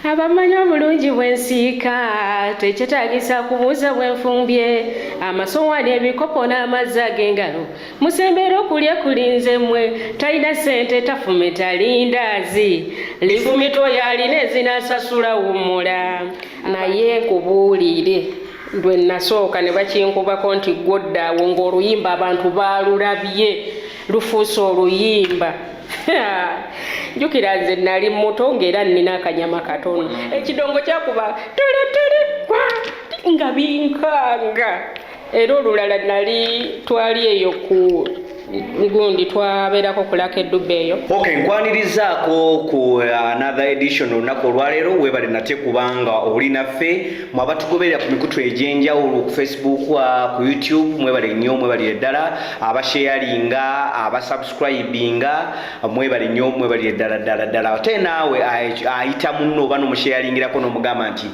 Abamanyi obulungi bwensiika tekyetaagisa kubuuza bwenfumbye amasowaani ebikopo n'amazzi ag'engalo musembeera okulya kulinze mmwe talina ssente tafumita lindaazi lifumita oyo alina ezinaasasula wummula naye nkubuulire lwe nasooka ne bakinkubako nti gwodda awo ng'oluyimba abantu baalulabye lufuuse oluyimba njukira nze nali muto ng'era nnina akanyama katono ekidongo kyakuba nga binkanga era olulala nali twali eyo ku gundi twabeerako kulaka eddubba eyo. Okay, nkwanirizaako ku another edition olunaku olwaleero weebale nate kubanga oli naffe mwabatugoberera ku mikutu egy'enjawulo ku Facebook, ku YouTube, mwebale nnyo, mwebalire ddala abasharinga, abasubscribinga, mwebale nnyo, mwebalire ddala ate naawe ayita munno oba n'omusharingirako n'omugamba nti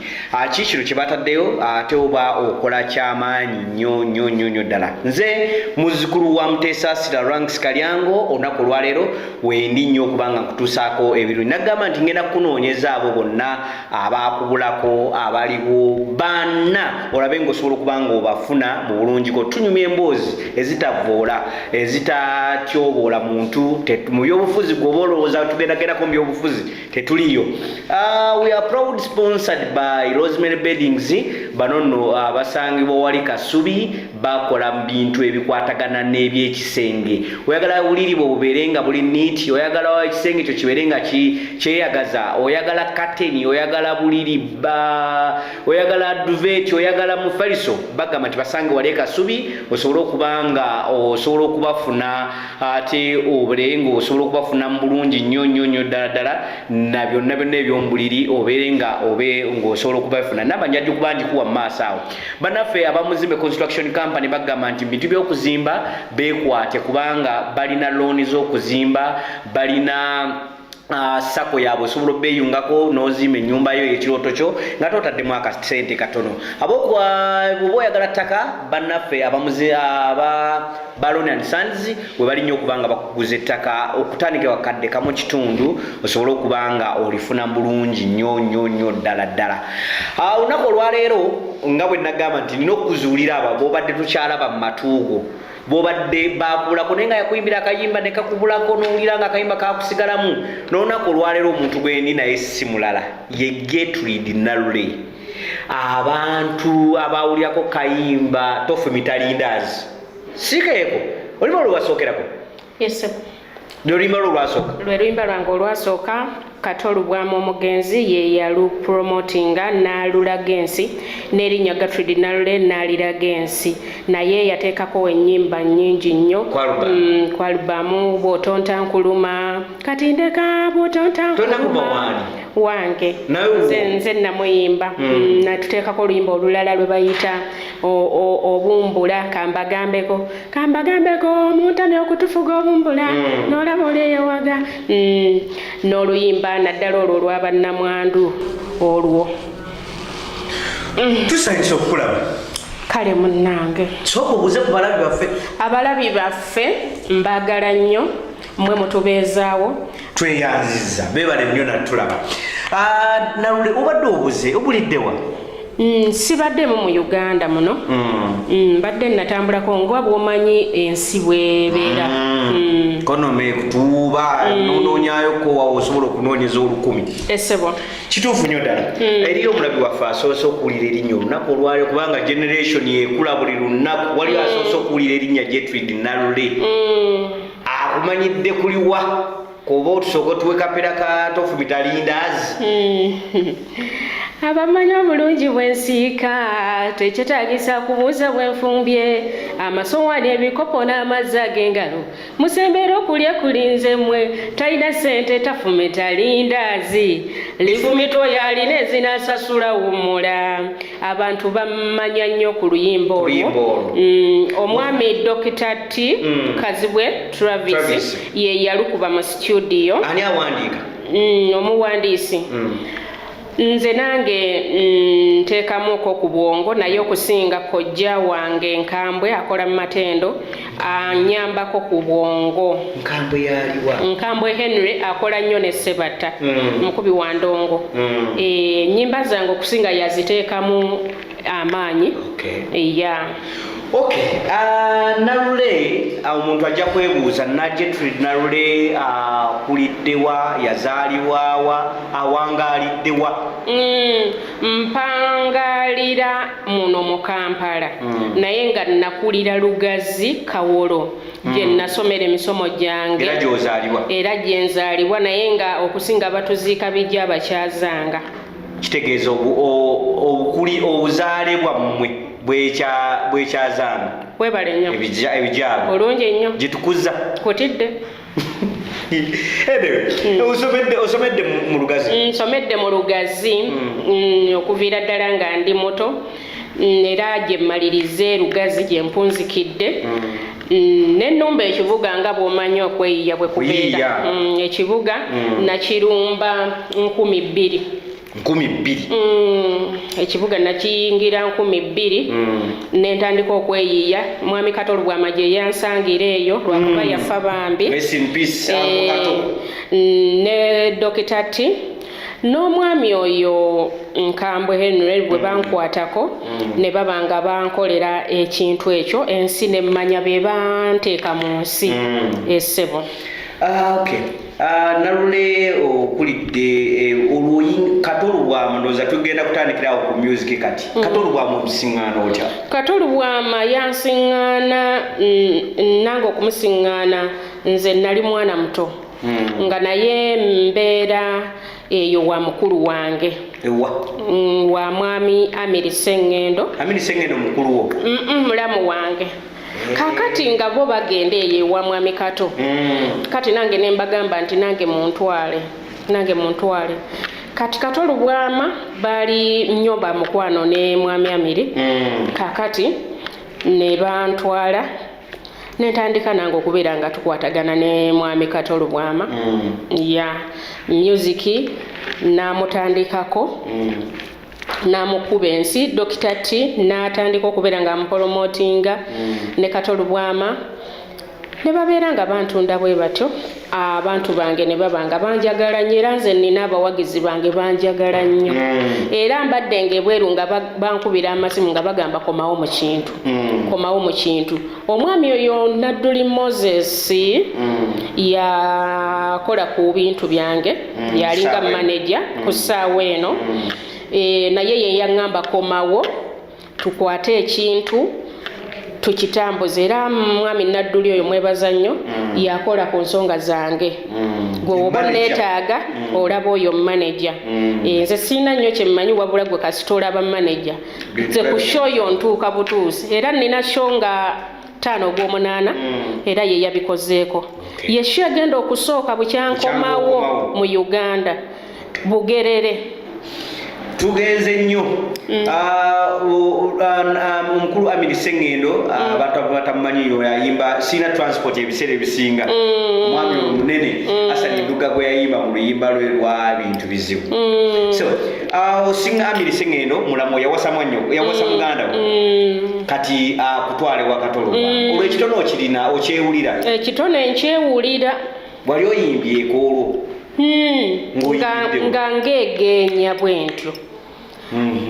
kino kye bataddeyo ate oba okola kyamaanyi nnyo ddala. Nze muzzukulu wa Muteesa Ranks Kalyango olunaku olwaleero wendi nnyo okubanga nkutuusaako ebirungi. Nagamba nti ngenda kunoonyeza abo bonna abaakubulako abaliwo banna olabe ng'osobola okubanga obafuna mu bulungiko. Tunyumya emboozi ezitavoola ezitatyoboola muntu mu byobufuzi gwoba olowooza tugendagendako mu byobufuzi tetuliyo. We are proud sponsored by Rosemary Beddings. Bano nno abasangibwa wali Kasubi bakola mu bintu ebikwatagana n'ebyekisenge. Oyagala buliri bubeere nga buli neat, oyagala ekisenge kyo kibeere nga kyeyagaza, oyagala kateni, oyagala buliri oyagala duvet, oyagala mufaliso, bagamba nti basange wali Kasubi osobola okubanga osobola okubafuna ate obeere nga osobola okubafuna mu bulungi nnyo ddala na byonna eby'omubuliri obeere nga ng'osobola okubafuna. Namba njadde kuba ndikuwa mu maaso awo. Bannaffe abamuzimbe construction company bagamba nti bintu by'okuzimba beekwate kubanga balina looni z'okuzimba, balina sako yaabwe osobola obeeyungako n'ozimba ennyumba yo ekirooto kyo nga totaddemu akasente katono. Bw'oba oyagala ttaka bannaffe Balon and Sons we bali nnyo okubanga bakuguza ettaka okutandika wakadde kamu kitundu osobola okubanga olifuna bulungi nnyo ddala. Olunaku olwaleero nga bwe nagamba nti nina okuzuulira abo b'obadde tukyalaba mu matuugo bobadde bakubulako naye nga yakuyimbira akayimba ne kakubulako n'owulira nga akayimba kakusigalamu. N'olunaku olwaleero omuntu gwe ndi naye si mulala ye Gertrude Nalule. Abantu abawulirako kayimba tofumita lindaazi sikeeko oluyimba olwasookerako? Yes. Oluyimba olwasooka? Lwe luyimba lwange olwasooka Katolu Bwamu omugenzi ye yalupromotinga n'alulaga ensi n'erinnya Gertrude Nalule n'aliraga ensi naye yateekako ennyimba nnyingi nnyo ku alubamu bw'otonta nkuluma kati ndeka bw'otonta nkuluma wange nze namuyimba natuteekako oluyimba olulala lwe bayita obumbula kambagambeko muntamya okutufuga obumbula n'olaba oleeyowaga n'oluyimba naddala olwo olw'abannamwandu olwo. Tusanyusa okukulaba. Kale munnange sooka obuuze ku balabi baffe. Abalabi baffe mbagala nnyo mmwe mutubeezaawo tweyanziza beebale nnyo natulaba. Nalule obadde obuze obuliddewa? Sibaddemu mu Uganda muno. Mbadde natambulako nga bw'omanyi ensi bw'ebeera. Konome kutuuba nonoonyayoko wawe osobola okunoonyeza 1000. Essebo kituufu nnyo ddala. Eriyo omulabi waffe asoose okuwulira erinnya olunaku olwaleero kubanga generation yekula buli lunaku wali asoose okuwulira erinnya Gertrude Nalule. Akumanyidde kuliwa kuba otusooka tuwekapera katofumita lindaazi. Abamanyi obulungi bwensiika tekyetaagisa kubuuza bwenfumbye amasowaani ebikopo n'amazzi ag'engalo musembeera okulya kulinze mmwe talina ssente tafumita lindaazi lifumita oyo alina ezinaasasula wummula. Abantu bamanya nnyo ku luyimba olwo. Omwami Dr. T Kazibwe Travis ye yalukuba mu studio. Ani awandiika? Omuwandiisi. nze nange nteekamuko ku bwongo naye okusinga kojja wange Nkambwe akola mu Matendo anyambako ku bwongo. Nkambwe yaliwa? Nkambwe Henry akola nnyo ne Ssebatta mukubi wa ndongo. Nnyimba zange okusinga yaziteekamu amaanyi. Yeah. Okay, Narule omuntu ajja kwebuuza Gertrude Narule kuliddewa, yazaalibwawa, awangaaliddewa? Mpangalira muno mu Kampala naye nga nakulira Lugazi Kawolo gye nasomera emisomo gyange. Era gy'ozaalibwa? Era gye nzaalibwa naye nga okusinga batuziika bijja abakyazanga. Kitegeeza obuzaale bwammwe bwekyazanga. Webale nnyo. Ebijaalo. Olungi ennyo. Gitukuza. Kutidde. Osomedde mu Lugazi? Nsomedde mu Lugazi okuviira ddala nga ndi muto era gye mmalirize Lugazi gye mpunzikidde. N'ennumba ekibuga nga bw'omanyi okweyiya bwe kubeera. Ekibuga nakirumba 2000. 2000? Ekibuga nakiyingira 2000 n'entandika okweyiya. Mwami Katolo Bwamagye yansangira eyo lwakuba yafa bambi. Rest in peace, ne Dokita T n'omwami oyo Nkambwe Henry bwe bankwatako ne baba nga bankolera ekintu ekyo ensi nemmanya be banteeka mu nsi essebo. Okay. Narule okulidde Katolo Bwama ndowooza tugenda kutandikirawo ku music kati. Katolo Bwama omusiŋŋaana otya? Katolo Bwama yansiŋŋaana nange okumusiŋŋaana nze nali mwana muto nga naye mbeera eyo wa mukulu wange. Ewa? Wa mwami Amiri Sseŋŋendo. Amiri Sseŋŋendo mukulu wo? Mulamu wange. Kakati nga bo bagenda eyo wa mwami Kato. Kati nange ne mbagamba nti nange muntwale. Kati Katolo Bwama bali nnyo ba mukwano ne mwami Amiri. Kakati ne bantwala netandika nange okubeera nga tukwatagana ne mwami Katolo Bwama. Music namutandikako. Namukuba ensi Dokita T n'atandika okubeera nga amupromotinga ne Katolo Bwama ne babeera nga bantunda bwe batyo. Abantu bange ne baba nga banjagala nnyo era nze nina abawagizi bange banjagala nnyo era mbadde ng'ebweru nga bankubira amasimu nga bagamba komawo mu kintu. Omwami oyo Nadduli Moses yakola ku bintu byange yalinga manager ku ssaawa eno. Naye ye yaŋŋamba komawo tukwate ekintu tukitambuze era mwami Nadduli oyo mwebaza nnyo yakola ku nsonga zange. Gwe oba neetaaga olaba oyo manager. Nze sirina nnyo kye mmanyi wabula gwe kasita olaba manager. Nze ku show yo ntuuka butuusi era nina show nga 5 Ogw'omunaana era ye yabikozeeko. Ye show agenda okusooka bukyankomawo mu Uganda Bugerere. Tugenze nnyo omukulu Amiri Sseŋŋendo batamumanyiyo yayimba Sina Transport ebiseera ebisinga. Mwami omunene Asani Nduga gwe yayimba mu luyimba lwe lwa bintu bizibu. So osinga Amiri Sseŋŋendo mulamu yawasa muganda we kati akutwale wa Katolo Bwama. Olwo ekitono okirina okyewulira? Ekitono nkyewulira. Wali oyimbyeko olwo? Nga ngeegenya bwentyo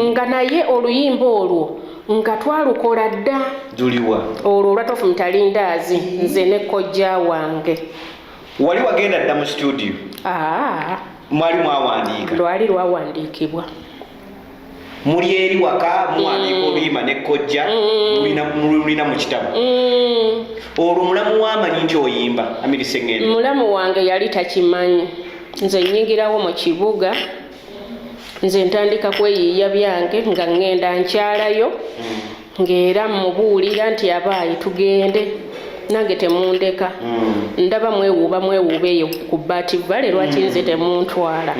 nga naye oluyimba olwo nga twalukola dda. Juliwa? Olwo olwatofu Mutalindaazi nze ne kojja wange. Wali wagenda dda mu studio? Mwali mwawandiika? Lwali lwawandiikibwa. Muli eri waka muwandiika oluyimba ne kojja mulina mu kitabo? Olwo mulamu wamanyi nti oyimba Amiri Sseŋŋendo? Mulamu wange yali takimanyi. Nze nnyingirawo mu kibuga nze ntandika kweyiiya byange nga ngenda nkyalayo ng'era mubuulira nti abaayi tugende nange temundeka. Ndaba mwewuuba eyo ku Bati Valley lwaki nze temuntwala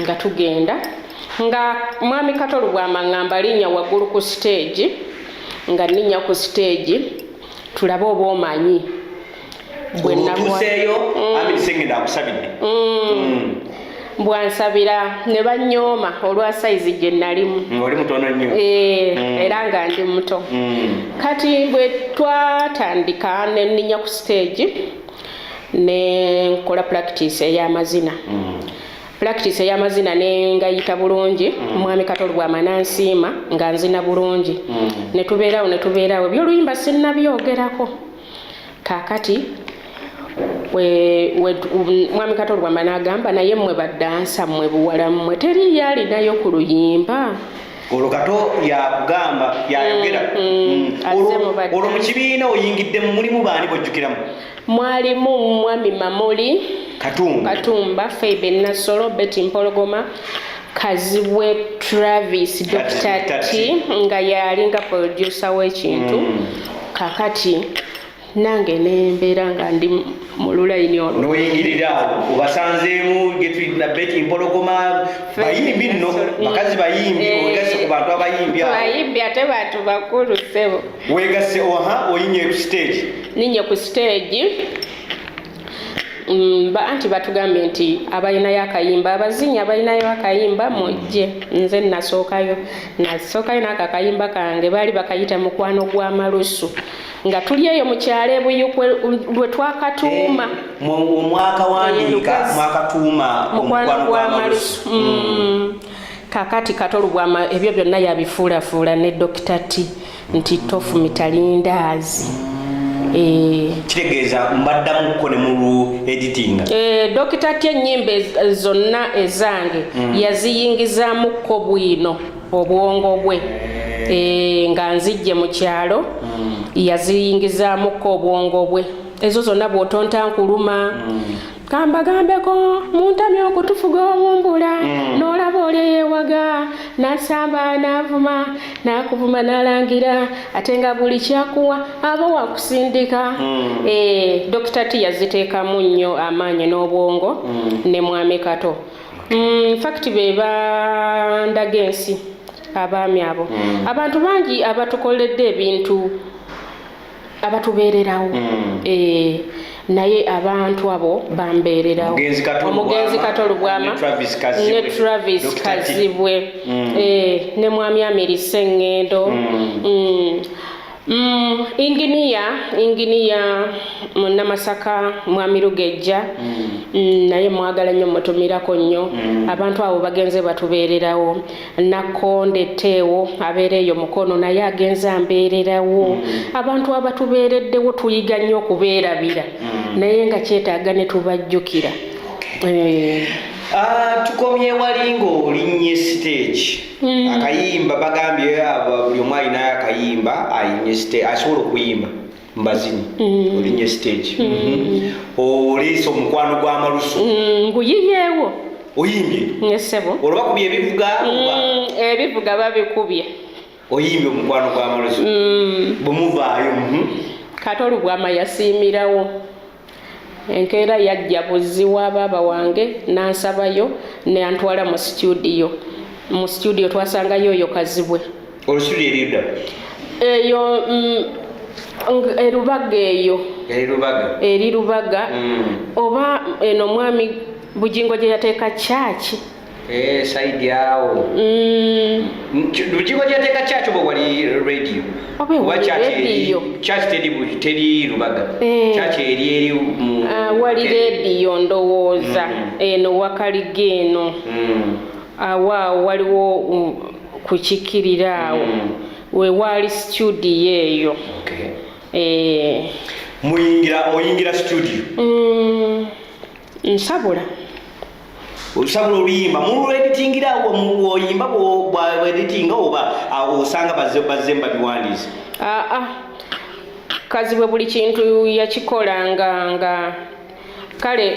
nga tugenda nga mwami Katolo Bwama ngamba linnya waggulu ku stage nga nninnya ku stage tulabe oba omanyi. Bwe namuseeyo Amiri Sseŋŋendo akusabidde? mbwansabira ne banyooma olwa size gye nalimu. Oli mutono nnyo. Era nga ndi muto. Kati bwe twatandika ne nninya ku stage ne nkola practice ey'amazina. Practice ey'amazina ne ngayita bulungi, Mwami Katolo Bwamanansiima nga nzina bulungi. Ne tubeerawo by'oluyimba sinnabyogerako. Kaakati Mwami Katolo Bwama n'agamba naye mmwe baddansa mmwe buwala mmwe teri yalinayo ku luyimba. Olwo Kato yakugamba yayogera. Olwo mu kibiina oyingidde mulimu baani bojjukiramu? Mwalimu Mwami Mamuli Katumba, Feibe Nasolo, Betty Mpologoma, Kazibwe Travis, Dr. T nga yalinga producer w'ekintu. Kakati nange nembeera nga ndi mu lulayini olwo. N'oyingirira obasanzeemu Getulina Betty Mpologoma bayimbi nno bakazi bayimbi wegasse ku bantu abayimbi abo. Bayimbi ate bantu bakulu ssebo. Wegasse oyinye ku stage. Ninye ku stage. Anti batugambye nti abalinayo akayimba abazinyi abalinayo akayimba mujje. Nze nasookayo n'akakayimba kange baali bakayita mukwano gw'amalusu nga tuli eyo mu kyalo ebuyukwe lwe twakatuuma omwaka wandiika mwakatuuma omukwano gw'amalusu. Kakati Katolo Bwama ebyo byonna yabifuulafuula ne Dr. T nti tofu mitalindaazi. Kitegeeza mbaddamuko ne mu editinga. Dr. T ennyimba zonna ezange yaziyingizaamuko bwino obwongo bwe. Nga nzijje mu kyalo yaziyingizaamuko obwongo bwe. Ezo zonna bw'otonta nkuluma. Kambagambeko muntamya okutufuga omumbula n'olaba oli eyeewaga n'asamba n'avuma n'akuvuma n'alangira ate nga buli kyakuwa aba wakusindika. Dr. T yaziteekamu nnyo amaanyi n'obwongo ne Mwami Kato. Fact be bandaga ensi abaami abo. Abantu bangi abatukoledde ebintu abatubeererawo. Naye abantu abo bambeererawo. Omugenzi Katolo Bwama ne Travis Kazibwe ne Mwami Amiri Sengendo. Inginiya Munnamasaka Mwami Lugejja naye mwagala nnyo mutumirako nnyo. Abantu abo bagenze batubeererawo. Nakonde Teewo abeera eyo Mukono naye agenze ambeererawo. Abantu abatubeereddewo tuyiga nnyo okubeerabira naye nga kyetaaga ne tubajjukira. Tukomye wali ng'olinnye stage. Akayimba bagambye buli omu alinayo akayimba alinnye stage asobola okuyimba mbazinyi olinnye stage. Oliisa omukwano gw'amalusu. Nguyiyeewo. Oyimbye? Nyesebo. Olwo bakubye ebivuga? Ebivuga babikubye. Oyimbye omukwano gw'amalusu. Bwemuvaayo. Katolo Bwama yasiimirawo. Enkeera yajja buzzi wa baaba wange n'ansabayo ne antwala mu studio. Mu studio twasangayo oyo Kazibwe. Olustudio erida? Eyo Erubaga eyo. Eri Rubaga. Oba eno Mwami Bujingo gye yateeka kyaki. Side yawo. Bujingo gye yateeka kyaki oba wali radio? Church teri Rubaga. Church eri wali radio ndowooza eno Wakalige eno. Awa waliwo kukikkirira awo. We wali studio eyo. Oyingira studio? Nsabula. Osabula oluyimba mu editingira oyimba bwa editinga oba osanga bazemba biwandiise? Kazibwe buli kintu yakikolanga nga kale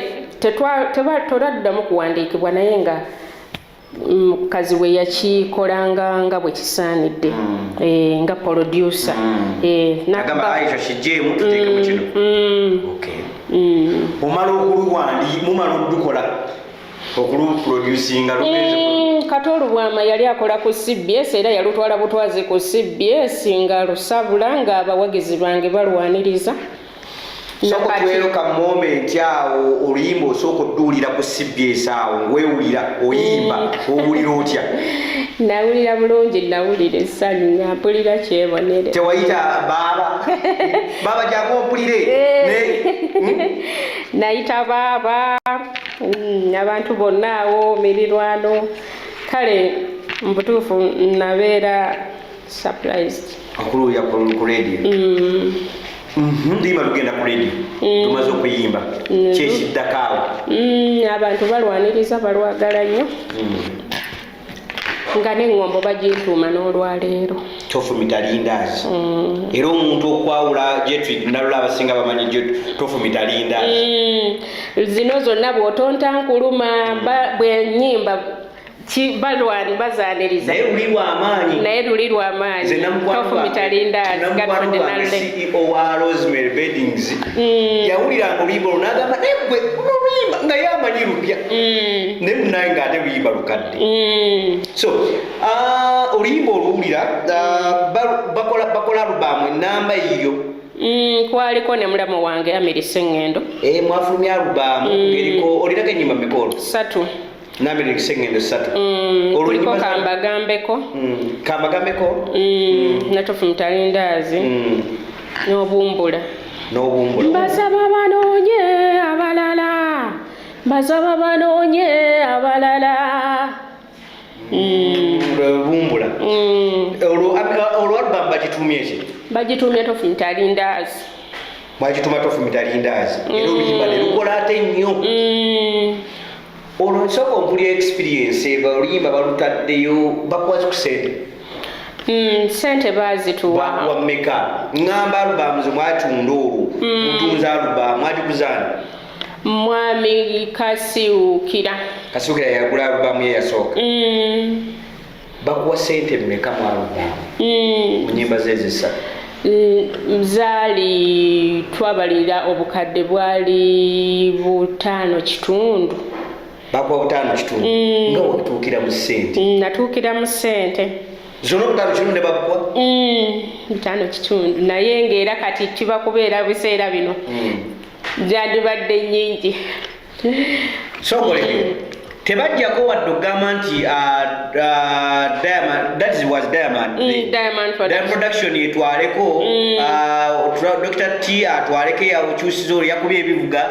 toladdamu kuwandiikibwa naye nga Kazibwe yakikolanga nga bwe kisaanidde nga producer. Agamba Aisha kijjeemu tuteekemu kino. Omala mumala okudukola okuluproducinga lugenze. Katolo Bwama yali akola ku CBS era yalutwala butwazi ku CBS nga lusabula nga abawagizi bange balwaniriza. soko tuero ka moment yao oluyimba osoko dulira ku CBS awo ngwewulira oyimba owulira otya nawulira bulungi nawulira essanyu nga mpulira kyebonere tewayita baba jangu mpulire nayita baaba abantu bonna awo mirirwano kale mbutuufu nabeera surprised akuluya ku radio ndima lugenda ku radio tumaze okuyimba kyekiddakaawo abantu balwaniriza balwagala nnyo nga n'eŋŋombo bagintuuma n'olwaleero tofu mitalindazi era omuntu okwawula jetwi nalula abasinga bamanyi tofu mitalindazi zino zonna bw'otonta nkuluma bwenyimba balwani bazaaniriza naye luli lwa amaanyi tofu mitalindazi CEO wa Rosemary Beddings yawuliranga oluyimba olwo n'agamba negwe oluyimba nga yamanyi lupya ne munaye ng'ate luyimba lukadde so oluyimba oluwulira bakola alubamu enamba eyo kwaliko ne mulamu wange Amerise Ngendo mwafulumya alubamu ngeriko olirako ennyimba mikolo 3 Namiri kisengendo 3 kuliko kambagambeko natofu mitalindazi n'obumbula mbasaba banoonye abalala bumbula olwalubamba bagitumye ki bagitumye tofu mitalindazi mwagituma tofu mitalindazi era oluyimba ne lukola ate nnyo olwonsoko ompulya experience oluyimba balutaddeyo bakwazi ku sente sente bazituwa wammeka ŋŋamba alubamu ze mwatunda olwo mutunza alubamu mwagikuzaani mwami Kasiwukira yagula alubamu ye yasooka bakuwa sente mmeka mu alubamu mu nnyimba zezisa zaali twabalira obukadde bwali 5.5 bakuwa 5.5 nga watuukira mu sente natuukira mu sente zona 5.5 ne bakuwa 5.5 naye ng'era kati kiba kubeera biseera bino gyandibadde nnyingi sokolere tebajjako wadde ogamba nti Diamond production etwaleko Dr. T atwaleko yakyusiza olwo yakubye ebivuga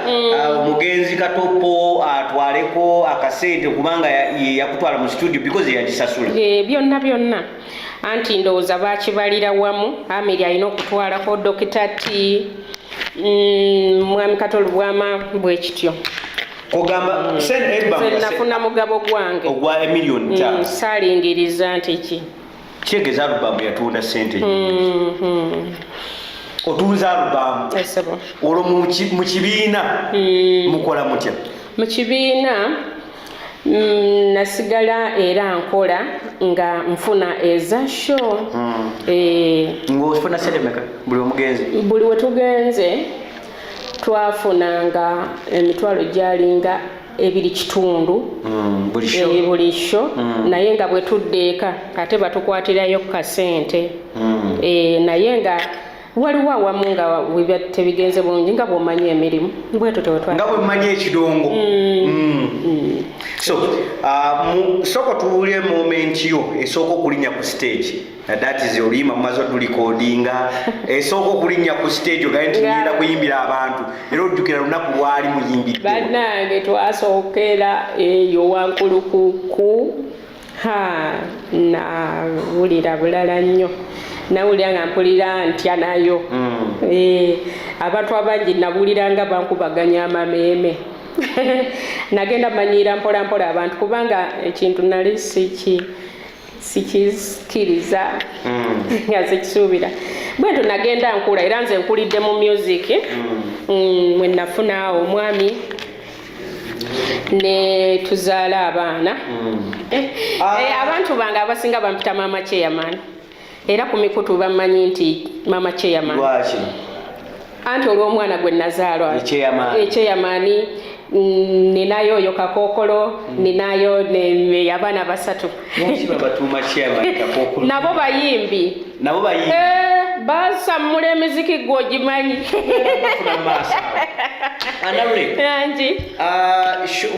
omugenzi Katopo atwaleko akasente kubanga yakutwala mu studio because yagisasula byonna anti ndowooza bakibalira wamu Amiri alina okutwalako Dr. T mwami Katolubwama bwe kityo ogamba nafuna mugabo gwange ogwa emiliyoni 5 saalingiriza nti ki kyegeza alubamu yatunda sente otunza alubamu olwo mu kibiina mukola mutya mu kibiina nasigala era nkola nga nfuna eza show ng'ofuna sente meka buli omugenzi buli we tugenze twafunanga emitwalo gyalinga 2.5 buli show naye nga bwe tuddeeka ate batukwatirayo kasente naye nga waliwo awamu nga tebigenze bulungi nga bw'omanyi emirimu bwetyo nga bwemanyi ekidongo so soko tuwulire moment yo esooka okulinnya ku stage that is oluyimba mumaze otulikodinga esooka okulinnya ku stage ogaye nti ngenda kuyimbira abantu era ojjukira lunaku lwali muyimbiddwe bannange twasookera eyo wankulukuku nawulira bulala nnyo nawulira nga mpulira ntya nayo abantu abangi nawuliranga bankubaganya amameeme nagenda manyira mpola mpola abantu kubanga ekintu nali sikizikiriza nga sikisuubira bwetyo nagenda nkula era nze nkulidde mu music mwe nafuna omwami ne tuzaala abaana abantu bange abasinga bampita Mama Chairman era ku mikutu bamanyi nti Mama Chairman anti olw'omwana gwe nazaalwa Chairman ninayo oyo Kakokolo ninayo abaana 3 nabo bayimbi basamula emiziki gwogimanyi Anawule anji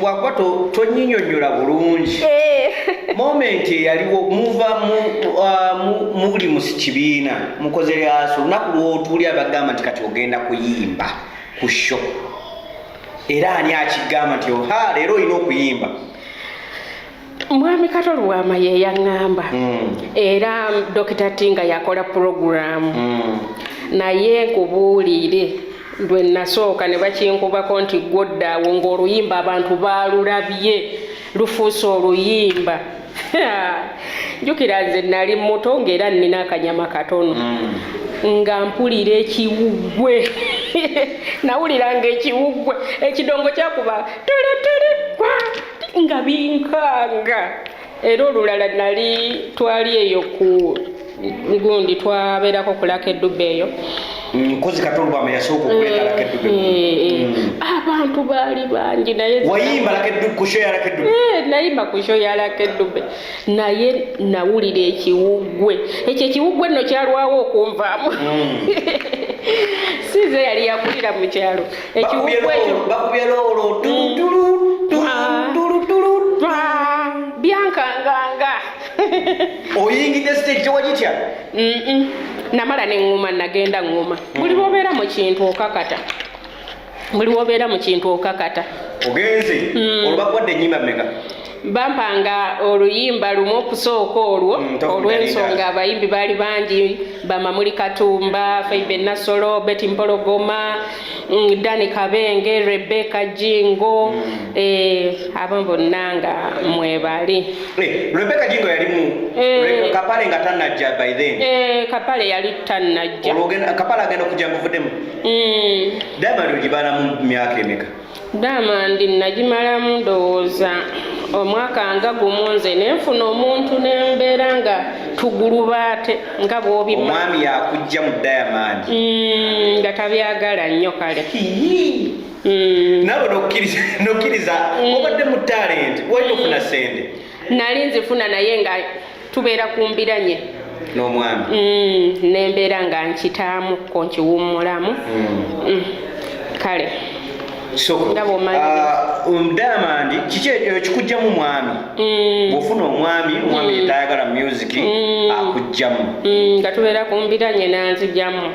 wakuba tonyinyonyola bulungi moment yaliwo muva muli mu kibiina mukoze lyaso olunaku lwotuli abagamba nti kati ogenda kuyimba ku show era ani akigamba nti leero olina okuyimba Mwami Kato Lwama ye yaŋŋamba era Dr. Tinga yakola program naye nkubuulire lwe nasooka ne bakinkubako nti gwoddaawo ng'oluyimba abantu baalulabye lufuuse oluyimba njukira nze nali muto ng'era nnina akanyama katono nga mpulira ekiwuggwe nawuliranga ekiwuggwe ekidongo kyakuba nga binkanga era olulala nali twali eyo ku gundi twabeerako ku Lakedube eyo Nkozi Kato Lwama yasooka okuleka Lakedube abantu baali bangi naye wayimba Lakedube ku show ya Lakedube nayimba ku show ya Lakedube naye nawulira ekiwuggwe ekyo ekiwuggwe nno kyalwawo okunvaamu size yali yakulira mu kyalo ekiwuggwe ekyo bakubye loolo byankanganga oyingidde stage tewagitya namala neŋŋuma nagenda ŋŋuma buli wobeera mu kintu okakata ogenze olubakwadde ennyimba mmeka bampanga oluyimba lumu okusooka olwo olw'ensonga abayimbi baali bangi Bamamuli Katumba, Feibe Nasolo, Betty Mpologoma, Dani Kabenge, Rebecca Jingo abo bonna nga mwebali Rebecca Jingo yalimu Kapale nga tannajja by then Kapale yali tannajja Kapale agenda okujja muvuddemu Diamond ogibalamu myaka emeka Diamond nagimalamu ndowooza omwaka nga gumu nze nenfuna omuntu nembeera nga tugulubaate nga bw'obimanyi omwami yakujja mu Diamond nga tabyagala nnyo kale nawe nokkiriza obadde mu talent wali ofuna sente nali nzifuna naye nga tubeera kumbiranye n'omwami nembeera nga nkitaamu ko nkiwummulamu kale Diamond kiki kikujjamu mwami bw'ofuna omwami yetayagala music akujjamu nga tubeera kumbiranye nanzijamu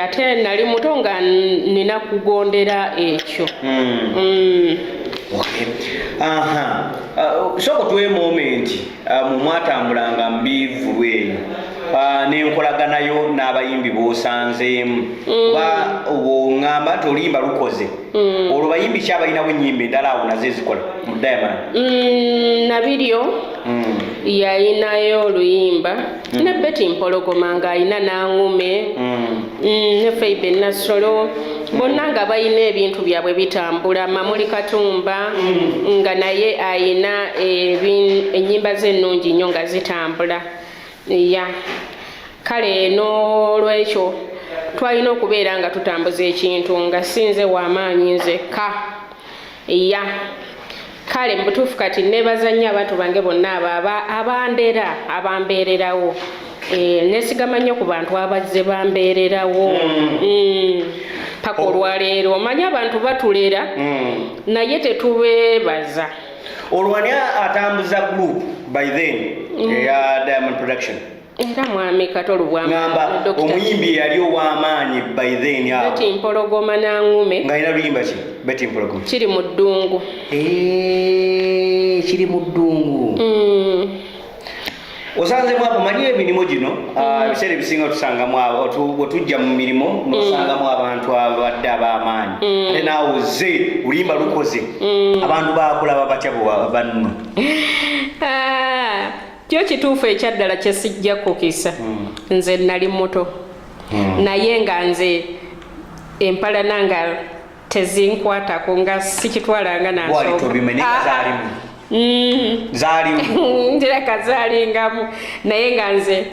ate nali muto nga nina kugondera ekyo soko tuwe moment mwatambulanga mbivu eyo n'enkolaganayo n'abayimbi b'osanzeemu ba ngamba nti oluyimba lukoze olwo bayimbi ki abalinawo ennyimba endala awo nazo ezikola mu Diamond Nabiryo yayinayo oluyimba ne Betty Mpologoma ng'ayina n'aŋŋume ne Feibe Nasolo bonna nga balina ebintu byabwe bitambula Mamuli Katumba nga naye ayina ennyimba ze ennungi nnyo nga zitambula kale n'olwekyo twalina okubeera nga tutambuza ekintu nga sinze w'amaanyi nzekka kale mu butuufu kati neebaza nnyo abantu bange bonna abandera abambeererawo nesigama nnyo ku bantu abazze bambeererawo paka olwaleero omanyi abantu batulera naye tetubeebaza olwani atambuza group by then eya Diamond Production era mwami Kato Lwama omuyimbi yali ow'amaanyi by then Betty Mpologoma n'aŋŋume ng'alina luyimba ki Betty Mpologoma kiri mu ddungu kiri mu ddungu osanzemu abo manyi emirimu gino ebiseera ebisinga tusangamu bwe tujja mu mirimu nosangamu abantu abadde ab'amaanyi ate naawe ozze oluyimba lukoze abantu bakulaba batya banno kyo kituufu ekyaddala kye sijja kukisa nze nali muto naye nga nze empalana nga tezinkwatako nga sikitwalanga ndireka zaalingamu naye nga nze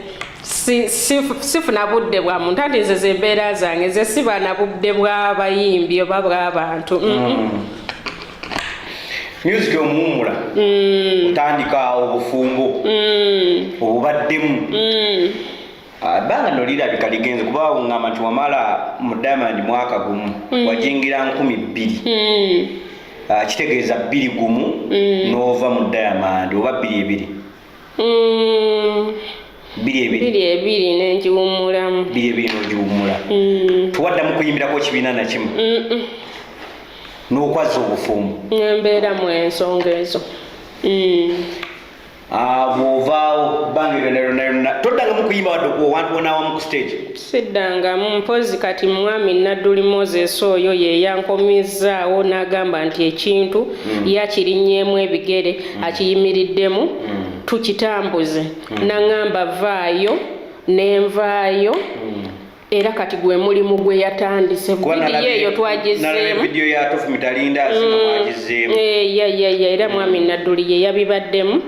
sifuna budde bwa muntu ati nze zembeera zange nze sibaana budde bw'abayimbi oba bw'abantu music omuwumula otandika obufumbo obubaddemu banga nolira bikaligenze kuba ngamba nti wamala mu Diamond mwaka gumu wajingira 200 kitegeeza 2 gumu nova mu Diamond oba 2 2 nenjiwumulamu 2 nojiwumula tuwaddamu kuyimbirako kibiina na kimu n'okwaza obufumbo embeeramu ensonga ezo bw'ovaawo bbanga lyonna toddangamu kuyimba wadde wantu wonaawamu ku stage siddangamu mpozi kati mwami Nadduli Moses oyo ye yankomizaawo n'agamba nti ekintu yakirinnyeemu ebigere akiyimiriddemu tukitambuze naŋŋamba vaayo nenvaayo era kati gwe mulimu gwe yatandise vidiyo eyo twagizeemu era mwami Nadduli ye yabibaddemu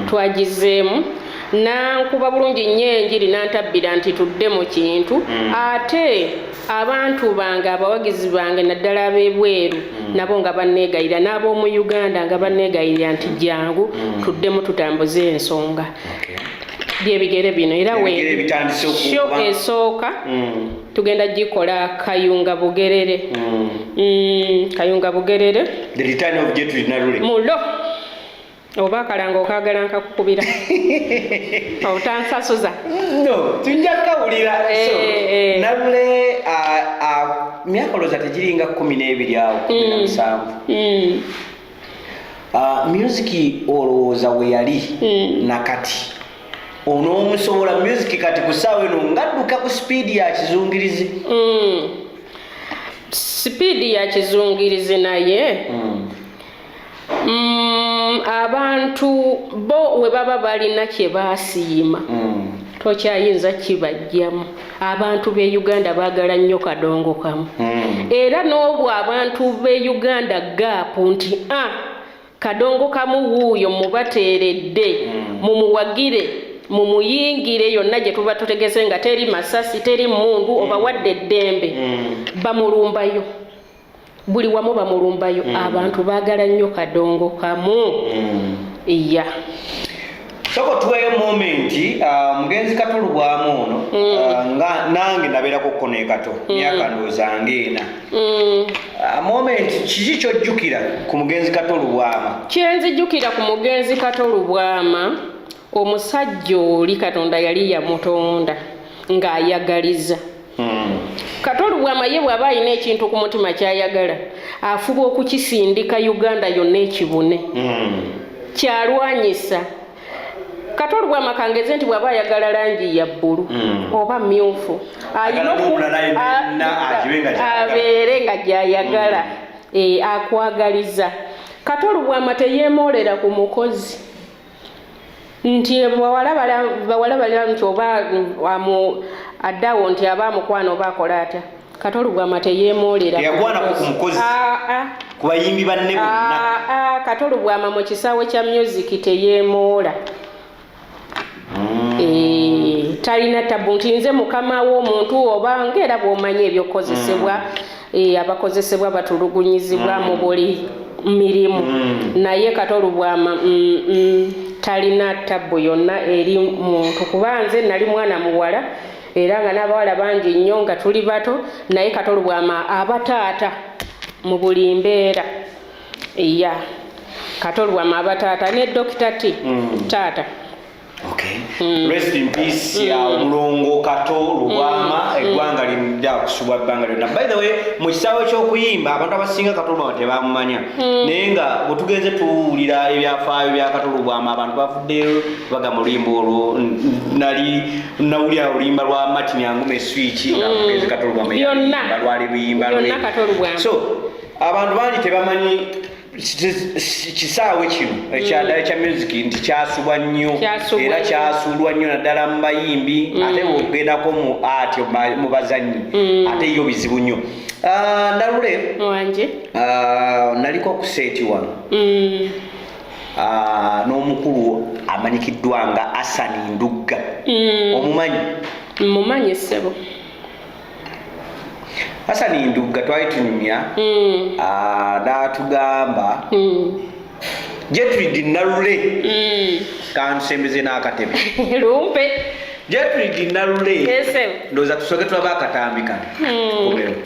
twagizeemu nankuba bulungi nnyo enjiri nantabbira nti tudde mu kintu ate abantu bange abawagizi bange naddala ab'ebweru nabo nga banneegayira n'ab'omu Uganda nga banneegayirira nti jangu tuddemu tutambuze ensonga byebigere bino era sho esooka tugenda gikola Kayunga Bugerere Kayunga Bugerere the return of Gertrude Narule mulo oba akalanga okaagala nkakukubira otansasuza no tujja kawulira Narule myaka olowooza tegiringa 12 awo 17 music olowooza we yali nakati onoomusobola music kati ku ssaawa eno ngadduka ku sipiidi ya kizungirizi sipiidi ya kizungirizi naye abantu bo we baba balina kye baasiima tokyayinza kibajjamu abantu b'e Uganda baagala nnyo kadongo kamu era n'obwo abantu b'e Uganda gaapu nti kadongo kamu wuuyo mubateeredde mumuwagire mumuyingire yonna gye tuba tutegese nga teri masasi teri mundu oba wadde eddembe bamulumbayo buli wamu bamulumbayo abantu baagala nnyo kadongo kamu iya soko tuweyo momenti mugenzi Katolubwamu ono nga nange nabeerako kone kato myaka ndowooza ngeena momenti kiki kyojjukira ku mugenzi Katolubwamu kyenzijjukira ku mugenzi Katolubwamu omusajja oli Katonda yali yamutonda ng'ayagaliza Katolubwamu ye bw'aba alina ekintu ku mutima kyayagala afuba okukisindika Uganda yonna ekibune kyalwanyisa Katolubwamu akangeze nti bw'aba ayagala langi ya bbulu oba myufu abeere nga gy'ayagala akwagaliza Katolubwamu teyeemoolera ku mukozi nti bawala balira nti oba addawo nti aba amukwana oba akola atya Katolubwamu teyeemoolera ku mukozi ku bayimbi banne bonna Katolubwamu mu kisaawe kya music teyeemoola talina tabu nti nze mukama w'omuntu oba ng'era bw'omanya ebyokozesebwa abakozesebwa batulugunyizibwa mu buli mirimu naye Katolubwamu talina tabu yonna eri muntu kuba nze nali mwana muwala era nga n'abawala bangi nnyo nga tuli bato naye Katolubwamu abataata mu buli mbeera iya Katolubwamu abataata ne Dr. T taata rest in peace omulongo Katolubwamu eggwanga lijja kusubwa bbanga lyonna by the way mu kisaawe ky'okuyimba abantu abasinga Katolubwamu tebamumanya naye nga bwe tugenze tuwulira ebyafaayo bya Katolubwamu abantu bavuddeyo bagamba oluyimba olwo nawulira oluyimba lwa Martin Angume Switch nga mugenzi Katolubwamu lwali luyimba so abantu bangi tebamanyi kisaawe kino ekyadala kya music nti kyasubwa nnyo era kyasuulwa nnyo naddala mu bayimbi ate bwogendako mu ati mu bazannyi ate yo bizibu nnyo Ndalule naliko ku seeti wano n'omukulu amanyikiddwa nga Asani Ndugga omumanyi mumanyi ssebo Asani Ndugga twali tunyumya n'atugamba Gertrude Narule kansembeze n'akatebe lumpe Gertrude Nalule Ese ndoza tusoke tulaba akatambi kano.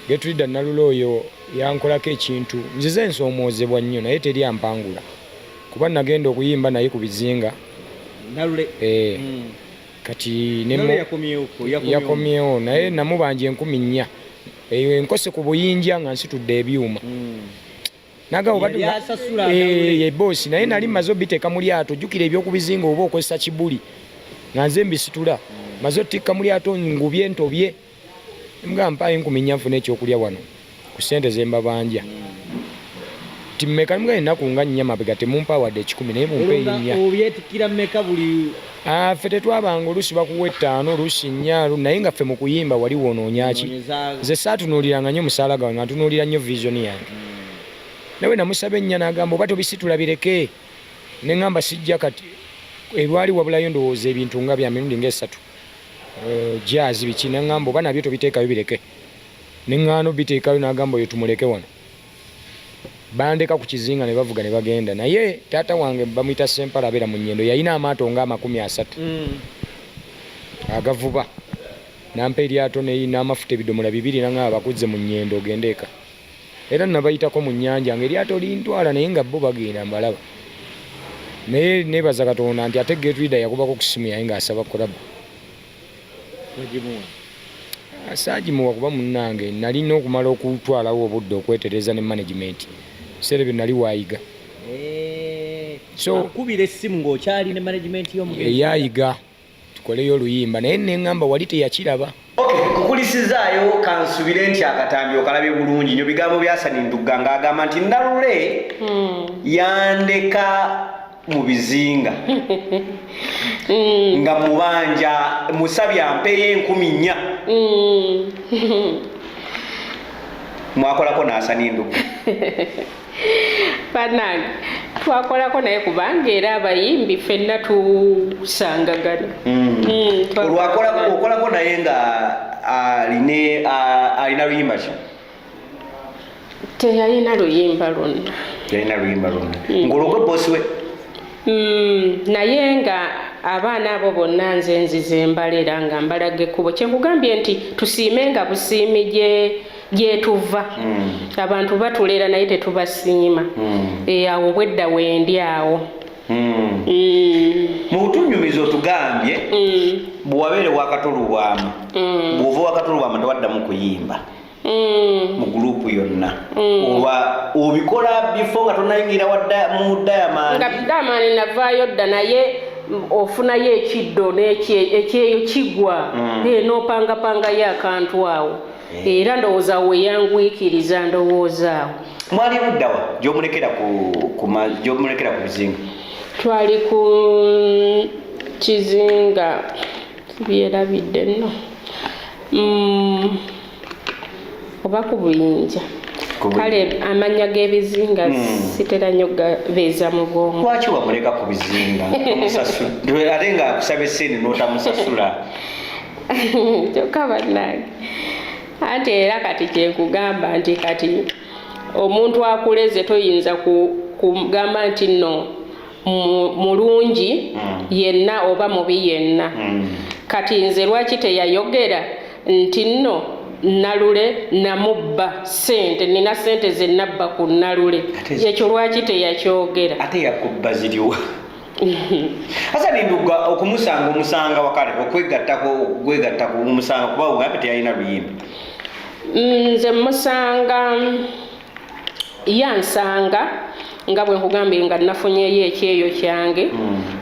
Gertrude Nalule oyo yankolako ekintu nzize nsomoozebwa nnyo naye teri ampangula kuba nagenda okuyimba naye ku bizinga Nalule kati yakomyewo naye namubanja 4,000 eyo enkose ku buyinja nga nsitudde ebyuma ye bosi naye nali maze obiteeka mu lyato jjukira ebyokubizinga oba okozesa kibuli nga nze mbisitula maze otikka mu lyato ngubye ntobye mga mpayo 10,000 nfuna ekyokulya wano ku ssente ze mbabanja timmeka mga ennaku nga 4 mabega temumpa wadde 10 naye mumpe 4 ffe tetwabanga oluusi bakuwa 5 oluusi 4 naye nga ffe mu kuyimba wali wonoonyaki nze saatunuuliranga nnyo musaala gwange nga ntunuulira nnyo vision yange nawe namusaba ennya n'agamba oba tobisitula bireke ne ŋŋamba sijja kati erwali wabulayo ndowooza ebintu nga bya mirundi nga 3 jazz biki ne ŋŋamba oba nabyo tobiteekayo bireke ne ŋŋaano biteekayo n'agamba oyo tumuleke wano bandeka ku kizinga ne bavuga ne bagenda naye taata wange bamuyita Sempala abeera mu nnyendo yalina amaato nga 30 agavuba nampa eryato n'amafuta ebidomola 2 naŋŋamba bakuzze mu nnyendo ogende eka era nabayitako mu nnyanja ng'eryato lintwala naye nga bo bagenda mbalaba naye nebaza Katonda nti ate Gertrude yakubako ku ssimu yaye ng'asaba kolabu saagimuwa kuba munnange nalina okumala okutwalawo obudde okwetereza ne management biseera byo nali waayiga so kubira essimu ng'okyali ne management eyayiga tukoleyo oluyimba naye neŋŋamba wali teyakiraba kukulisizaayo kansubire nti akatambi okalabye bulungi nnyo bigambo bya Hassan Ndugga ng'agamba nti Nalule yandeka mu bizinga nga mubanja musabye ampeyo 4,000 mwakolako na Hassan Ndugga Panang twakolako naye kubanga era abayimbi ffenna tusangagana okolako naye nga alina luyimba ki teyalina luyimba lwonna ng'olwoge bosi we naye nga abaana abo bonna nze nzize mbalera nga mbalaga ekkubo kyenkugambye nti tusiimenga busiimi gyetuva abantu batulera naye tetubasiima awo bwedda wendi awo mu butunyumizi otugambye bwewabeere wakatolubwama bw'ova wakatolubwama tewaddamu kuyimba mu gurupu yonna oba obikola bifo nga tonayingira mu Diamond nga Diamond navaayo dda naye ofunayo ekiddo ekyeyo kigwa n'opangapangayo akantu awo era ndowooza awo weyangwikiriza ndowooza awo mwali buddawa gy'omulekera ku bizinga twali ku kizinga byerabidde nno oba ku buyinja kale amanya g'ebizinga sitera nnyo gabeeza mu bwongo lwaki wamuleka ku bizinga ate nga akusaba essente n'otamusasula kyokka bannange anti era kati kyenkugamba nti kati omuntu akuleze toyinza kugamba nti nno mulungi yenna oba mubi yenna kati nze lwaki teyayogera nti nno Nalule namubba ssente nina ssente ze nabba ku Nalule ekyo lwaki teyakyogera ate yakubba ziriwa Hassan Ndugga okumusanga omusanga wakale okwegattako omusanga kuba ogambe teyalina luyimba nze musanga yansanga nga bwe nkugambye nga nafunyeyo ekyeyo kyange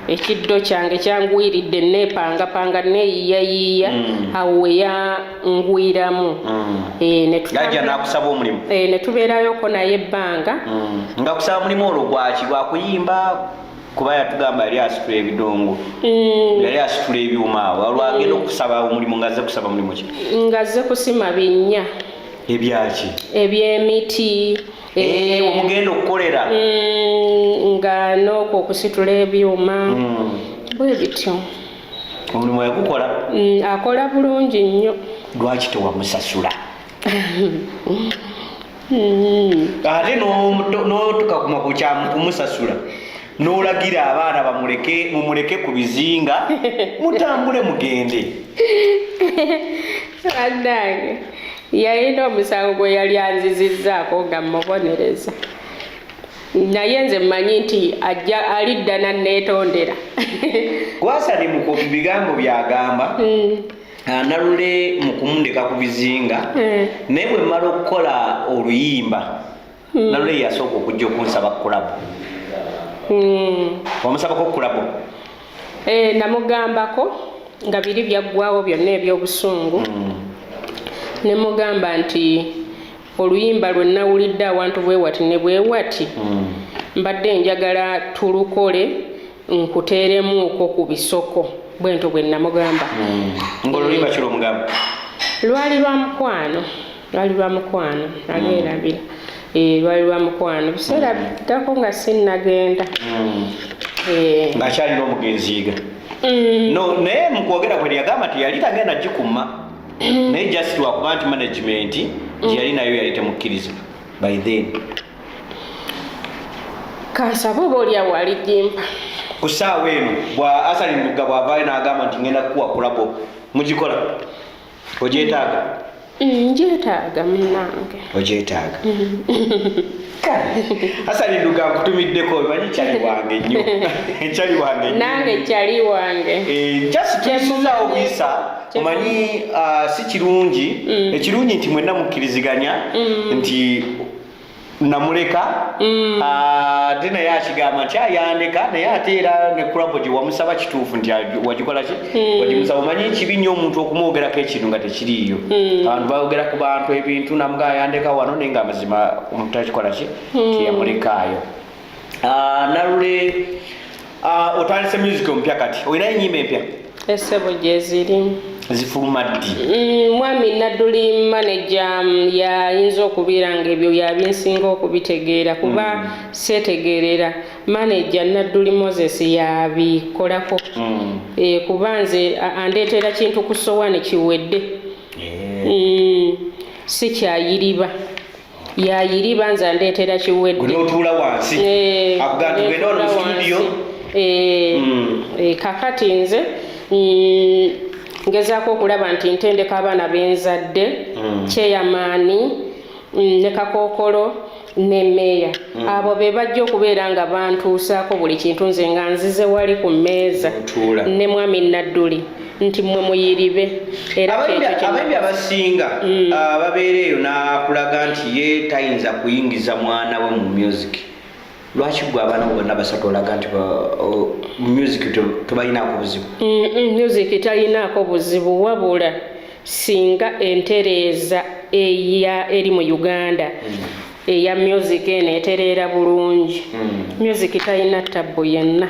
ekiddo kyange kyangwiridde nepangapanga neyiyayiya awo weyangwiramu yajja n'akusaba omulimu ne tubeerayoko naye ebbanga nga kusaba mulimu olwo gwaki lwakuyimba kuba yatugamba yali asitula ebidongo yali asitula ebyuma awo lwagenda okusaba omulimu ngazze kusaba mulimu ki ngazze kusima binnya ebyaki ebyemiti omugenda okukolera nga n'okwo okusitula ebyuma bwe bityo omulimu yagukola akola bulungi nnyo lwaki tewamusasula ate n'otukakuma ku kyamu kumusasula n'olagira abaana mumuleke ku bizinga mutambule mugende. Bannange yalina omusango gwe yali anzizizzaako nga mmubonereza, naye nze mmanyi nti alidda nanneetondera. Gwasali mu bigambo byagamba Nalule mu kumundeka ku bizinga naye bwe mmala okukola oluyimba Nalule yasooka okujja okunsaba kulabu. Wamusabako kulabu? Namugambako nga biri byaggwawo byonna eby'obusungu. Ne mugamba nti oluyimba lwe nawulidde awantu bwe wati ne bwe wati mbadde njagala tulukole nkuteeremuuko ku bisoko. Bwento bwe namugamba. Ng'oluyimba kiro omugamba? Lwali lwa mukwano. Alwerabira. Lwali lwa mukwano. Biseera biddako nga sinnagenda. Ng'akyalina omugenziiga. No, naye mu kwogera kwe yagamba nti yali tagenda gikuma. Naye just lwakuba nti management gye yali nayo yali temukkiriza by then. Kansaba oba oliawo aligimpa. Ku ssaawa eno bwa Asali Nduga bw'avaayo n'agamba nti ngenda kukuwa kulabo mugikola? Ogyetaaga? Ngyetaaga munnange. Ogyetaaga? Asali Nduga nkutumiddeko omanyi kyali wange nnyo. Kyali wange nnyo. Nange kyali wange. Just tuyisizaawo buyisa omanyi si kirungi. Ekirungi nti mwenna mukkiriziganya nti namuleka ate naye akigamba nti ayandeka naye ate era ne kulabo gye wamusaba kituufu nti wagikola ki wagimusaba. Omanyi kibi nnyo omuntu okumwogerako ekintu nga tekiriiyo. Abantu boogera ku bantu ebintu namuga ayandeka wano naye nga amazima omuntu akikola ki tiyamulekaayo. Nalule otandise music omupya kati olinayo ennyimba empya? Essebo gye ziri zifuluma ddi? Mwami Nadduli manager yayinza okubeera ng'ebyo yabinsinga okubitegeera kuba seetegeerera. Manager Nadduli Moses yabikolako kuba nze andeetera kintu ku sowaani kiwedde. Si kyayiriba yayiriba nze andeetera kiwedde. Gwe n'otuula wansi akugamba tugenda wano mu studio. Kakati nze ngezaako okulaba nti ntendeka abaana benzadde Kyeyamaani ne Kakookolo ne Meeya. Abo be bajja okubeera nga bantuusaako buli kintu nze nga nzize wali ku mmeeza ne Mwami Nadduli nti mmwe muyiribe. Abayimbi abasinga babeera eyo n'akulaga nti ye tayinza kuyingiza mwana we mu music. Lwaki gwe abaana bonna basatu olaga nti music tebalinaako buzibu? Music talinaako buzibu wabula singa entereeza eri mu Uganda eya music eno etereera bulungi. Music talina ttabbu yenna.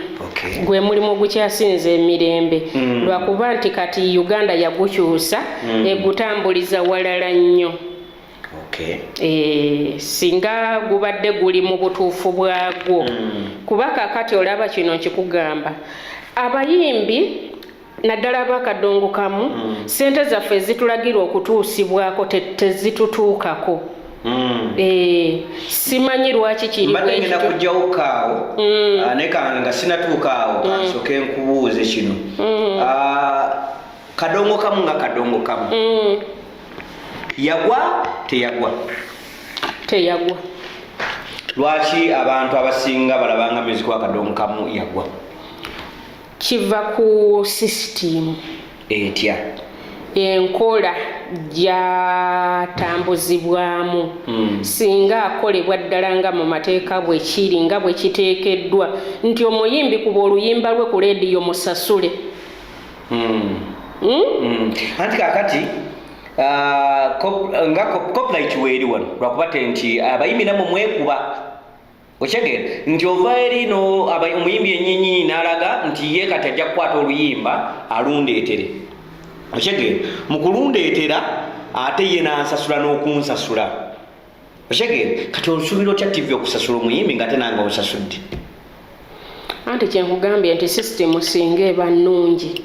Gwe mulimu gukyasinza emirembe lwakuba nti kati Uganda yagukyusa egutambuliza walala nnyo. Singa gubadde guli mu butuufu bwagwo kuba kakati olaba kino nkikugamba abayimbi naddala bakadongo kamu sente zaffe ezitulagira okutuusibwako tezitutuukako. Simanyi lwaki kiri mbadde ngenda kujjawo kaawo naye nga sinatuukaawo kansooke nkubuuze kino. Kadongo kamu nga kadongo kamu yagwa teyagwa? Teyagwa. Lwaki abantu abasinga balabanga music wa kadongo kamu yagwa? Kiva ku system etya enkola gyatambuzibwamu. Singa akolebwa ddala nga mu mateeka bwe kiri nga bwe kiteekeddwa nti omuyimbi kuba oluyimba lwe ku leediyo musasule. Anti kakati nga copyright weeri wano lwakuba nti abayimbi namwe mwekuba okyegera nti ova eri no omuyimbi ennyinyi n'alaga nti ye kati ajja kukwata oluyimba alundeetere. Okyegera mu kulundeetera ate ye n'ansasula n'okunsasula. Okyegera kati olusuubiro kya TV okusasula omuyimbi ng'ate nange osasudde. Anti kyenkugambye nti system singa eba nnungi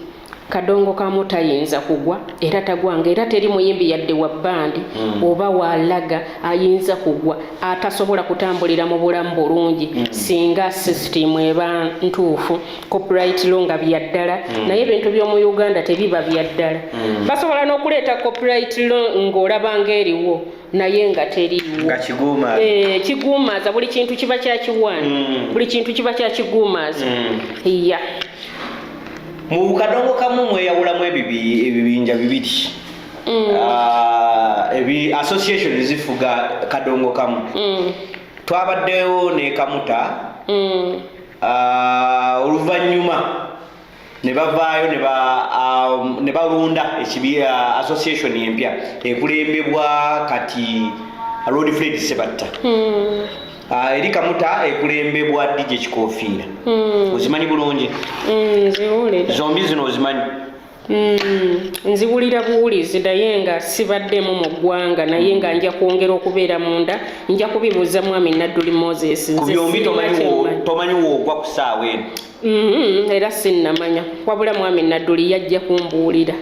kadongo kamu tayinza kugwa era tagwanga era teri muyimbi yadde wa bandi oba walaga ayinza kugwa atasobola kutambulira mu bulamu bulungi singa system eba ntuufu copyright law nga byaddala naye ebintu by'omu Uganda tebiba byaddala basobola n'okuleeta copyright law ng'olabanga eriwo naye nga teriwo nga kiguuma kiguumaaza buli kintu kiba kyakiwaani buli kintu kiba kyakiguumaaza iya mu kadongo kamu mweyawulamu ebibinja bibiri association zifuga kadongo kamu twabaddeyo ne Kamuta oluvannyuma ne bavaayo ne balunda ekibiira association empya ekulembebwa kati Lord Fred Sebatta eri Kamuta ekulembebwa DJ Kikofiira ozimanyi bulungi nziwulira zombi zino ozimanyi nziwulira buwulizi naye nga sibaddemu mu ggwanga naye nga nja kwongera okubeera munda nja kubibuuza mwami Nadduli Moses ku byombi tomanyi woogwa ku ssaawa eno era sinnamanya wabula mwami Nadduli yajja kumbuulira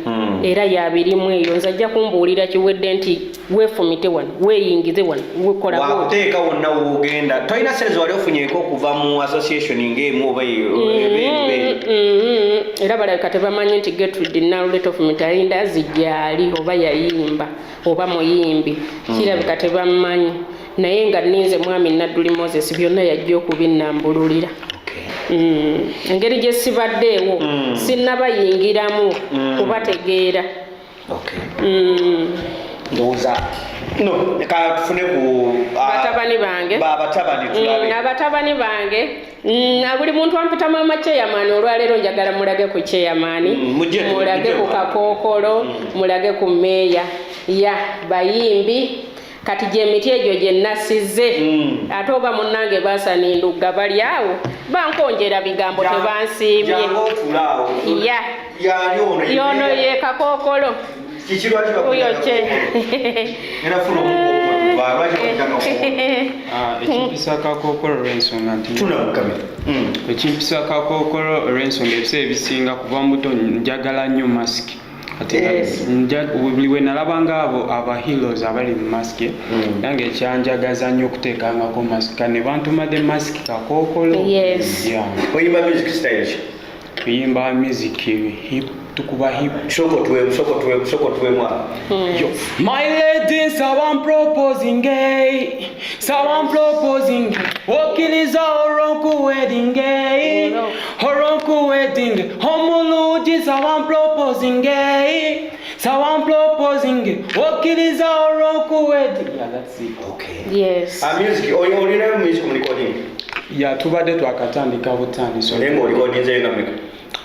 era yabirimu eyo nze ajja kumbuulira kiwedde nti weefumite wano weeyingize wano wekola wakuteeka wonna woogenda tolina sente wali ofunyeeko okuva mu association ng'emu oba era balabika tebamanyi nti Gertrude Nalulet of Mitalinda zijjaali oba yayimba oba muyimbi kirabika tebamanyi naye nga nninze mwami Nadduli Moses byonna yajja okubinnambululira engeri gye sibaddeewo sinnabayingiramu kubategeera ndowooza no leka tufune ku batabani bange abatabani bange buli muntu ampitamu amakyeyamaani olwaleero njagala mulage ku kyeyamaani mulage ku kakookolo mulage ku meeya ya bayimbi kati gy'emiti egyo gye nasize ate oba munnange basanindugga bali awo bankonjera bigambo tebansiimye yono ye kakookolo oyo kye ekimpisa kakookolo olw'ensonga nti ekimpisa kakookolo olw'ensonga ebiseera ebisinga kuva muto njagala nnyo masiki buli we nalabanga abo aba heroes abali mu masiki nange ekyanjagaza nnyo okuteekangako masiki ne bantumadde masiki kakookolo oyimba music style ki tuyimba music hip tukuba hip soko tuwemu my lady someone proposing gay okiriza oronku wedding gay oronku wedding homuluji someone proposing gay okiriza oronku wedding that's it yes music olina music mu recording tubadde twakatandika butandisi naye nga olikodinze nga meka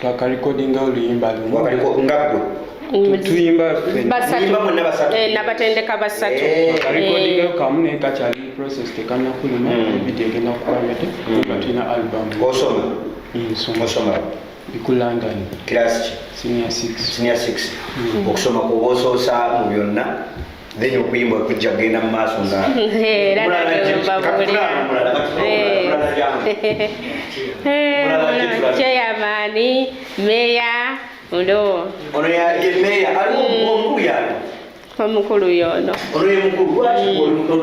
twakalikodinga oluyimba ngagwe tuyimba nabatendeka basatu twakalikodingayo kamu naye kakyali process tekanakuluma ebidio egenda kukwamete nga tulina album osoma ku London class senior 6 okusoma kuba osoosa mu byonna then okuyimba kujja kugenda mu maaso nga kyeyamaani meya ndo ono ye meya alimu omukulu yani omukulu yono ono ye mukulu lwaki muntu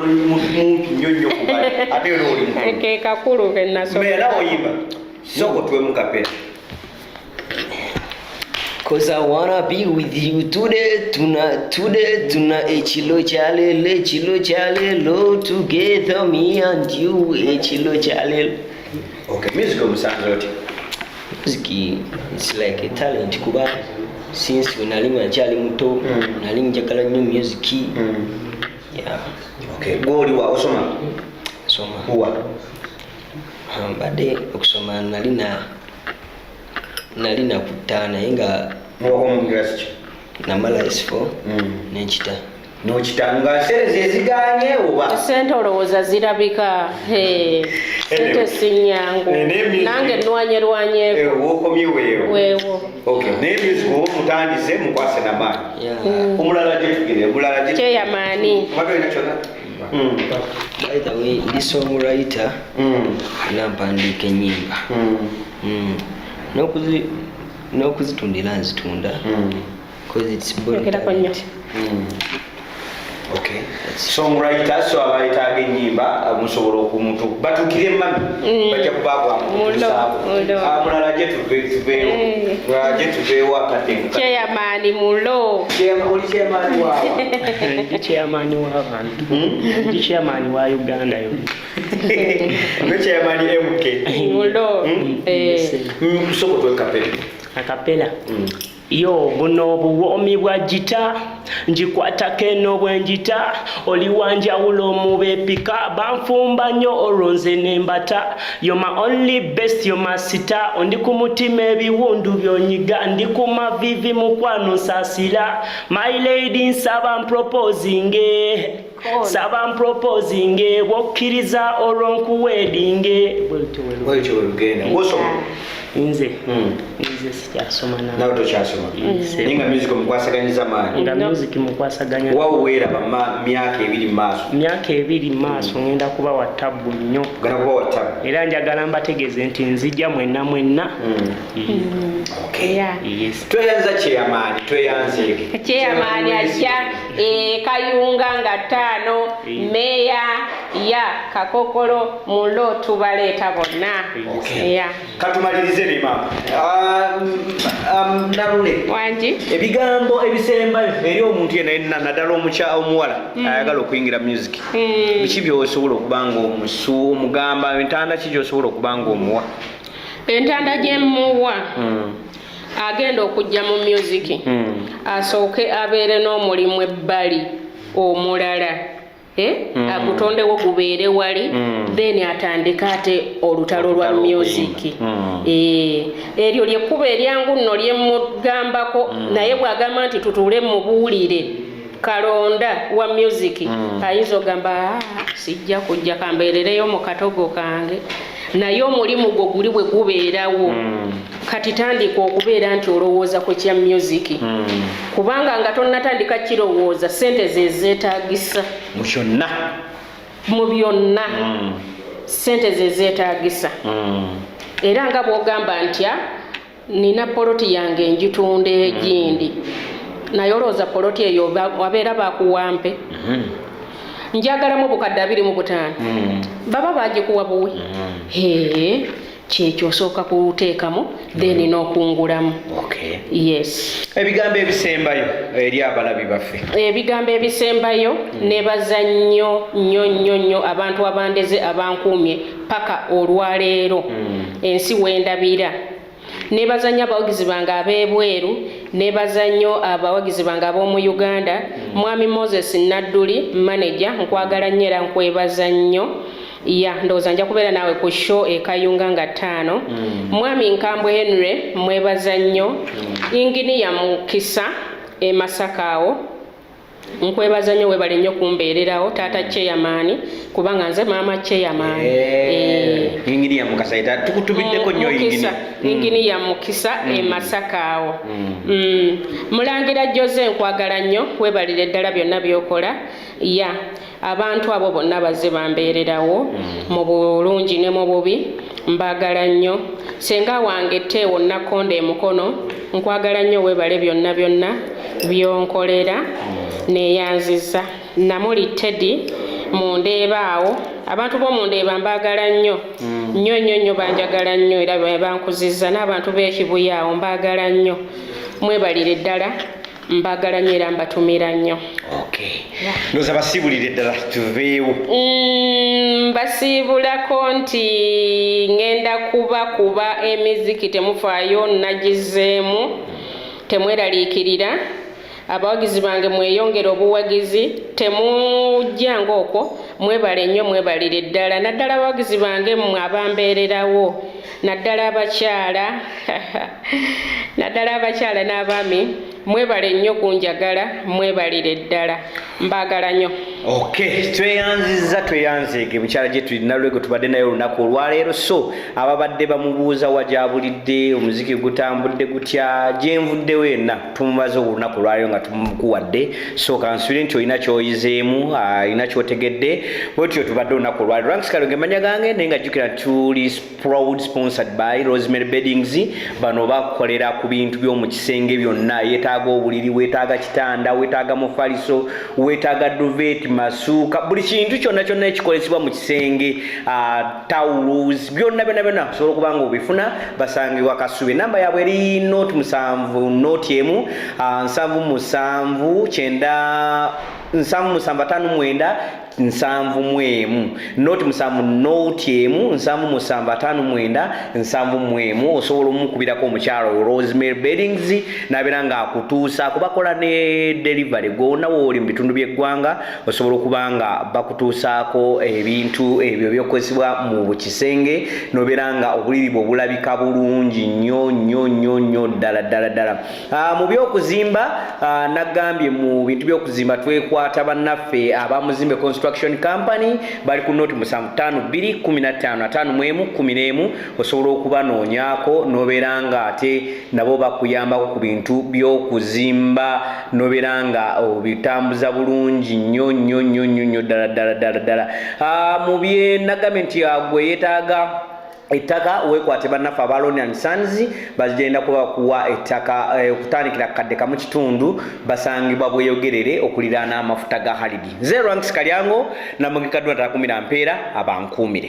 nnyonnyo kubali ate era oli mukulu ke kakulu ke nasoma meya nawe oyimba soko tuwemu kapera Cause I wanna be with you today, tuna echilo chalelo together me and you echilo chalelo. Okay, music omusanzoti. Music it's like a talent kuba since unalinga chali muto nalinga njagala nnyo music. Yeah. Okay, goli wa osoma. Soma. Huwa. Bade okusoma nalina kutana inga mwako university namala S4 nenchita nochitanga sente zeziganye oba sente olowooza zirabika sente sinyangu nange nwanyerwanyeeko wokomye weewo okay naye music oba mutandise mukwase namaani omulala gyetugere omulala kyeyamaani matolina kyona by the way ndi songwriter nampandiika ennyimba n'okuzitundira nzitunda because it's yogerako Okay. Songwriter so abayita ag'ennyimba musobola okumuntu batukire mami bajja kubaako mulala gye tuveewo akatenga chairman mulo oli chairman waawa ndi chairman w'abantu ndi chairman wa Uganda yoli ne chairman MK mulo kusobola twekapela akapela yo buno obuwoomi bwa gita njikwatako eno bwe njita oli wanjawulo mu bepika banfumba nnyo olwo nze nembata yo my only best yo masita ondi ku mutima ebiwundu byonyiga ndi ku mavivi mukwano nsasira my lady nsaba mproposing bwokkiriza olwo nkuweddinge bwekyo bwegenda nze sikyasoma nawe tokyasoma ninga music mukwasaganyiza maanyi nga music mukwasaganya wawe weeraba myaka 2 mu maaso myaka 2 mu maaso ngenda kuba wa tabu nnyo era njagala mbategeeze nti nzijja mwenna tweyanza chairman tweyanzeeke chairman ajja Kayunga nga 5 meya ya Kakokolo mulo tubaleeta bonna katumalirize ne mama nalule wangi ebigambo ebisembayo eri omuntu yenna naddala omuwala ayagala okuyingira music biki byosobola okubanga omugamba entanda ki gyosobola okubanga omuwa entanda gyemuwa agenda okujja mu music asooke abeere n'omulimu ebbali omulala agutondewo gubeere wali then atandika ate olutalo lwa music eryo lyekkuba eryangu nno lyemugambako naye bw'agamba nti tutuule mubuulire kalonda wa music ayinza ogamba sijja kujja kambeerereyo mu katogo kange naye omulimu gwo guli bwe gubeerawo kati tandika okubeera nti olowooza ku kya music kubanga nga tonnatandika kirowooza sente ze zeetaagisa mu byonna sente ze zeetaagisa era nga bw'ogamba ntya nina poloti yange njitunda egindi naye olowooza poloti eyo wabeera bakuwampe njagalamu bukadde 25 baba bagikuwa buwe kyekyo osooka kuteekamu then n'okungulamu yes ebigambo ebisembayo eri abalabi baffe ebigambo ebisembayo nebaza nnyo abantu abandeze abankuumye paka olwaleero ensi wendabira nebaza nnyo abawagizi bange ab'ebweru nebaza nnyo abawagizi bange ab'omu Uganda mwami Moses Nadduli manager nkwagala nnyo era nkwebaza nnyo ndowooza nja kubeera naawe ku show Kayunga nga 5 mwami Nkambwe Henry mwebaza nnyo inginiya Mukisa Masaka awo nkwebaza nnyo webale nnyo kumbeererawo taata chairman kubanga nze maama chairman inginiya Mukasa tukutubiddeko nnyo inginiya Mukisa Masaka awo Mulangira Jose nkwagala nnyo webalire ddala byonna byokola abantu abo bonna bazze bambeererawo mu bulungi ne mu bubi mbagala nnyo senga wange Teewo Nakonde Mukono nkwagala nnyo webale byonna byonkolera neyanziza Namuli Teddy mundeebaawo abantu b'omundeeba mbagala nnyo nnyo banjagala nnyo era bankuzizza n'abantu b'ekibuyaawo mbagala nnyo mwebalire ddala mbagala nnyo era mbatumira nnyo ndoza basiibulire ddala tuveewo mbasiibulako nti ngenda kuba emiziki temufaayo nagizeemu temweraliikirira abawagizi bange mweyongere obuwagizi temujjanga okwo mwebale nnyo mwebalire ddala naddala abawagizi bange mmwe abambeererawo naddala abakyala n'abaami mwebale nnyo kunjagala mwebalire ddala mbagala nnyo Okay, tweyanzike mukyala gye tulina lwego tubadde naye olunaku olwaleero. So ababadde bamubuuza wajabulidde omuziki gutambudde gutya gyenvuddewo yenna tumubaza olunaku olwaleero nga tumukuwadde. So kansubire nti olina kyoyizeemu, olina kyotegedde, bwetyo tubadde olunaku olwaleero. Ranks Kalonge manya gange naye nga jjukira tuli proud sponsored by Rosemary Beddings. Bano bakolera ku bintu by'omu kisenge byonna, yeetaaga obuliri, weetaaga kitanda, weetaaga mufaliso, weetaaga duvet, masuka, buli kintu kyonna kyonna ekikolesebwa mu kisenge, towels, byonna osobola okuba nga obifuna. Basangibwa Kasubi. Namba yaabwe eri note 7 note emu 779 759 7 note 7 note emu 759 7 osobola omukubirako omukyalo Rosemary Beddings nabeera nga akutuusa kubakola ne delivery gonna wooli mu bitundu by'eggwanga osobola okuba nga bakutuusaako ebintu ebyo byokozesebwa mu kisenge nobeera nga obuliri bwe bulabika bulungi nnyo ddala. Mu byokuzimba nagambye mu bintu byokuzimba twekwata bannaffe abamuzimbe Construction Company bali ku note 75 15 11 osobola okubanoonyako nobeera nga ate nabo bakuyambako ku bintu by'okuzimba nobeera nga obitambuza bulungi nnyo ddala. Mu bye nagambye nti gwe yeetaaga ettaka wekwate bannaffe aba Lonian Sons bagenda kubakuwa ettaka okutandikira kadde kamu kitundu basangibwa bweyogerere okuliraana amafuta ga Halidi. Nze Ranks Kalyango namugika 10 mpeera abankuumire.